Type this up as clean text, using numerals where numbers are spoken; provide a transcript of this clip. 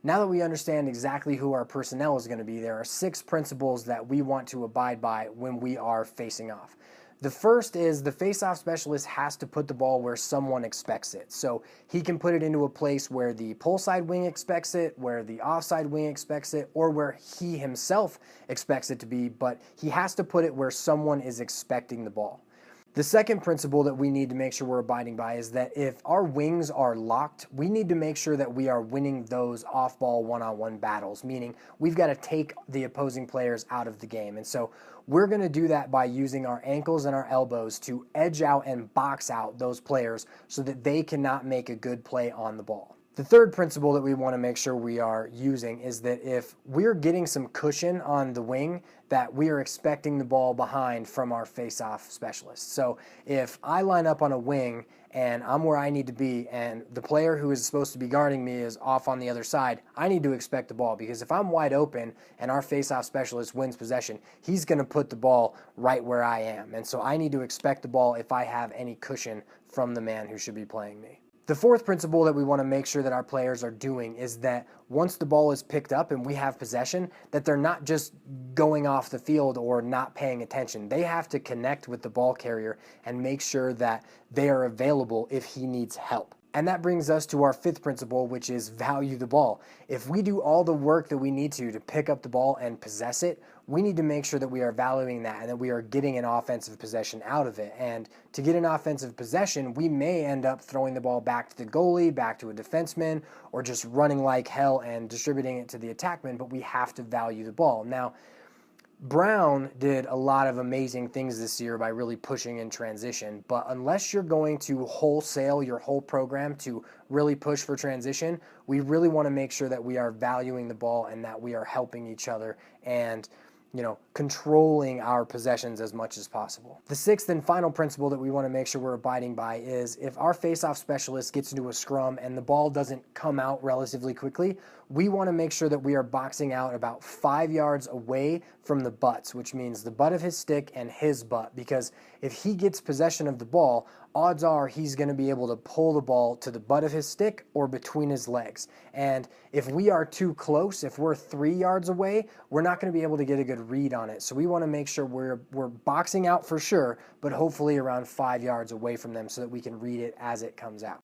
Now that we understand exactly who our personnel is going to be, there are 6 principles that we want to abide by when we are facing off. The first is the face-off specialist has to put the ball where someone expects it. So he can put it into a place where the pull side wing expects it, where the offside wing expects it, or where he himself expects it to be, but he has to put it where someone is expecting the ball. The second principle that we need to make sure we're abiding by is that if our wings are locked, we need to make sure that we are winning those off-ball one-on-one battles, meaning we've got to take the opposing players out of the game. And so we're going to do that by using our ankles and our elbows to edge out and box out those players so that they cannot make a good play on the ball. The third principle that we want to make sure we are using is that if we're getting some cushion on the wing, that we are expecting the ball behind from our face-off specialist. So if I line up on a wing and I'm where I need to be and the player who is supposed to be guarding me is off on the other side, I need to expect the ball, because if I'm wide open and our face-off specialist wins possession, he's going to put the ball right where I am. And so I need to expect the ball if I have any cushion from the man who should be playing me. The fourth principle that we want to make sure that our players are doing is that once the ball is picked up and we have possession, that they're not just going off the field or not paying attention. They have to connect with the ball carrier and make sure that they are available if he needs help. And that brings us to our fifth principle, which is value the ball. If we do all the work that we need to pick up the ball and possess it, we need to make sure that we are valuing that and that we are getting an offensive possession out of it. And to get an offensive possession, we may end up throwing the ball back to the goalie, back to a defenseman, or just running like hell and distributing it to the attackman, but we have to value the ball. Now, Brown did a lot of amazing things this year by really pushing in transition, but unless you're going to wholesale your whole program to really push for transition, we really want to make sure that we are valuing the ball and that we are helping each other and controlling our possessions as much as possible. The sixth and final principle that we want to make sure we're abiding by is if our face-off specialist gets into a scrum and the ball doesn't come out relatively quickly, we want to make sure that we are boxing out about 5 yards away from the butts, which means the butt of his stick and his butt, because if he gets possession of the ball, odds are he's going to be able to pull the ball to the butt of his stick or between his legs. And if we are too close, if we're 3 yards away, we're not going to be able to get a good read on it. So we want to make sure we're boxing out for sure, but hopefully around 5 yards away from them so that we can read it as it comes out.